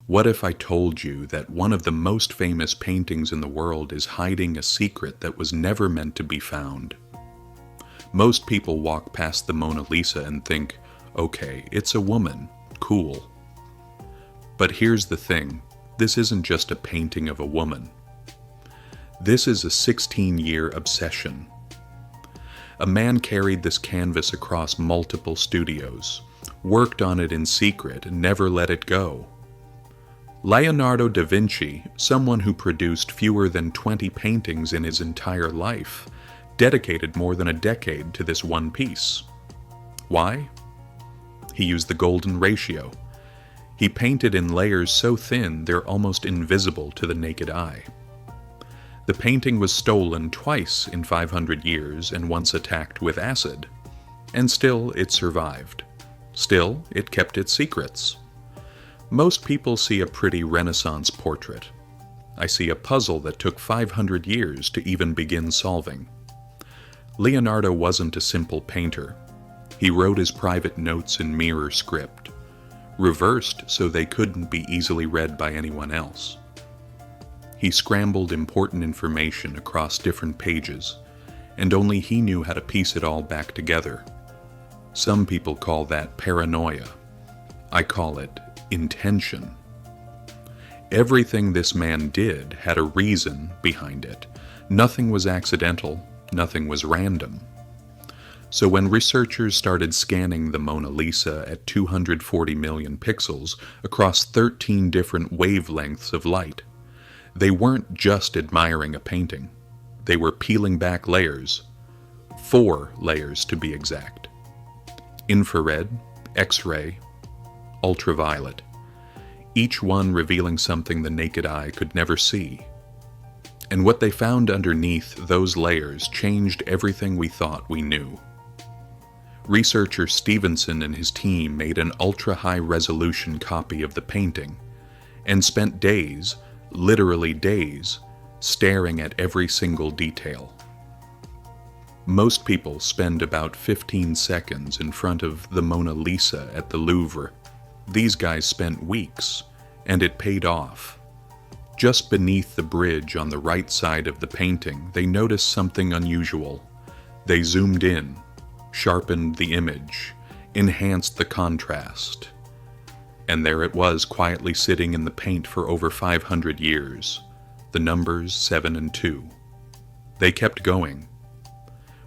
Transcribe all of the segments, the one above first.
What if I told you that one of the most famous paintings in the world is hiding a secret that was never meant to be found? Most people walk past the Mona Lisa and think, okay, it's a woman, cool. But here's the thing, this isn't just a painting of a woman. This is a 16-year obsession. A man carried this canvas across multiple studios, worked on it in secret, and never let it go. Leonardo da Vinci, someone who produced fewer than 20 paintings in his entire life, dedicated more than a decade to this one piece. Why? He used the golden ratio. He painted in layers so thin they're almost invisible to the naked eye. The painting was stolen twice in 500 years and once attacked with acid. And still it survived. Still, it kept its secrets. Most people see a pretty Renaissance portrait. I see a puzzle that took 500 years to even begin solving. Leonardo wasn't a simple painter. He wrote his private notes in mirror script, reversed so they couldn't be easily read by anyone else. He scrambled important information across different pages, and only he knew how to piece it all back together. Some people call that paranoia. I call it intention. Everything this man did had a reason behind it. Nothing was accidental, nothing was random. So when researchers started scanning the Mona Lisa at 240 million pixels across 13 different wavelengths of light, they weren't just admiring a painting. They were peeling back layers. 4 layers to be exact. Infrared, X-ray, ultraviolet, each one revealing something the naked eye could never see. And what they found underneath those layers changed everything we thought we knew. Researcher Stevenson and his team made an ultra-high-resolution copy of the painting and spent days, literally days, staring at every single detail. Most people spend about 15 seconds in front of the Mona Lisa at the Louvre. These guys spent weeks, and it paid off. Just beneath the bridge on the right side of the painting, they noticed something unusual. They zoomed in, sharpened the image, enhanced the contrast. And there it was, quietly sitting in the paint for over 500 years. The numbers 7 and 2. They kept going.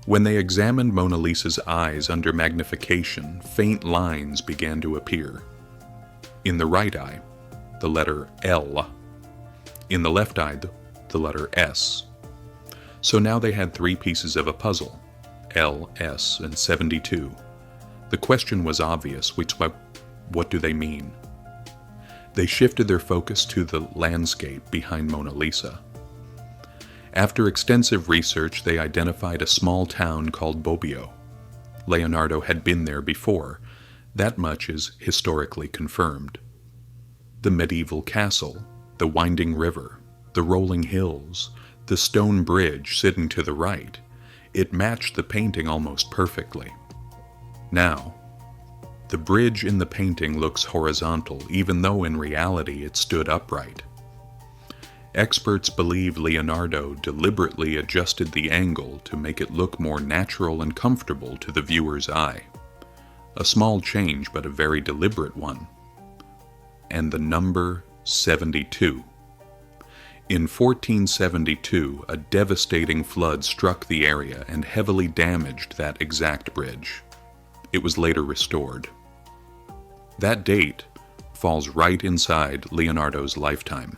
When they examined Mona Lisa's eyes under magnification, faint lines began to appear. In the right eye, the letter L. In the left eye, the letter S. So now they had 3 pieces of a puzzle, L, S, and 72. The question was obvious, what do they mean? They shifted their focus to the landscape behind Mona Lisa. After extensive research, they identified a small town called Bobbio. Leonardo had been there before. That much is historically confirmed. The medieval castle, the winding river, the rolling hills, the stone bridge sitting to the right, it matched the painting almost perfectly. Now, the bridge in the painting looks horizontal, even though in reality it stood upright. Experts believe Leonardo deliberately adjusted the angle to make it look more natural and comfortable to the viewer's eye. A small change, but a very deliberate one. And the number 72. In 1472, a devastating flood struck the area and heavily damaged that exact bridge. It was later restored. That date falls right inside Leonardo's lifetime.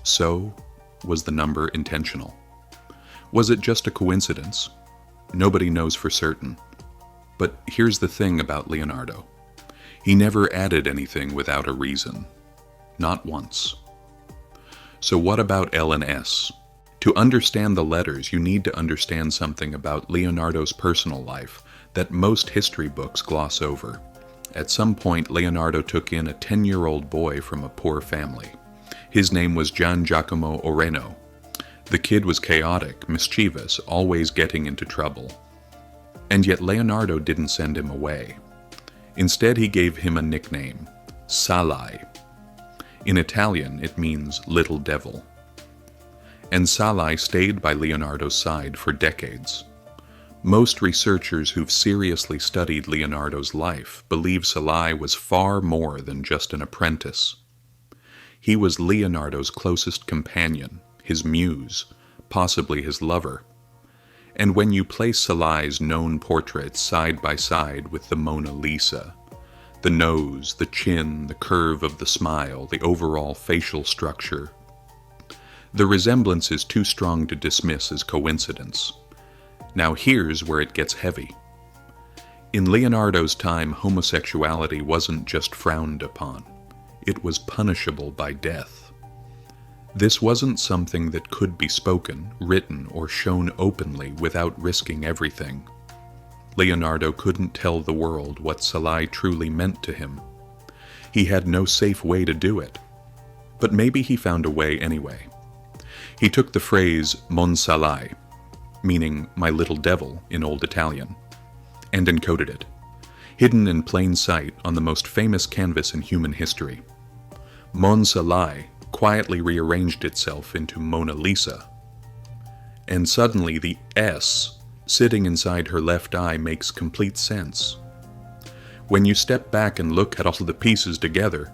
So, was the number intentional? Was it just a coincidence? Nobody knows for certain. But here's the thing about Leonardo. He never added anything without a reason. Not once. So what about L and S? To understand the letters, you need to understand something about Leonardo's personal life that most history books gloss over. At some point, Leonardo took in a 10-year-old boy from a poor family. His name was Gian Giacomo Oreno. The kid was chaotic, mischievous, always getting into trouble. And yet Leonardo didn't send him away. Instead, he gave him a nickname, Salai. In Italian, it means little devil. And Salai stayed by Leonardo's side for decades. Most researchers who've seriously studied Leonardo's life believe Salai was far more than just an apprentice. He was Leonardo's closest companion, his muse, possibly his lover. And when you place Salai's known portraits side by side with the Mona Lisa, the nose, the chin, the curve of the smile, the overall facial structure, the resemblance is too strong to dismiss as coincidence. Now here's where it gets heavy. In Leonardo's time, homosexuality wasn't just frowned upon. It was punishable by death. This wasn't something that could be spoken, written, or shown openly without risking everything. Leonardo couldn't tell the world what Salai truly meant to him. He had no safe way to do it. But maybe he found a way anyway. He took the phrase Mon Salai, meaning my little devil in Old Italian, and encoded it, hidden in plain sight on the most famous canvas in human history. Mon Salai quietly rearranged itself into Mona Lisa, and suddenly the S sitting inside her left eye makes complete sense. When you step back and look at all the pieces together,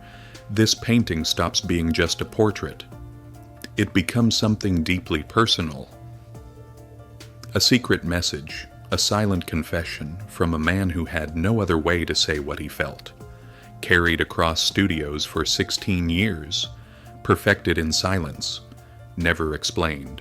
this painting stops being just a portrait. It becomes something deeply personal. A secret message, a silent confession from a man who had no other way to say what he felt, carried across studios for 16 years, perfected in silence, never explained.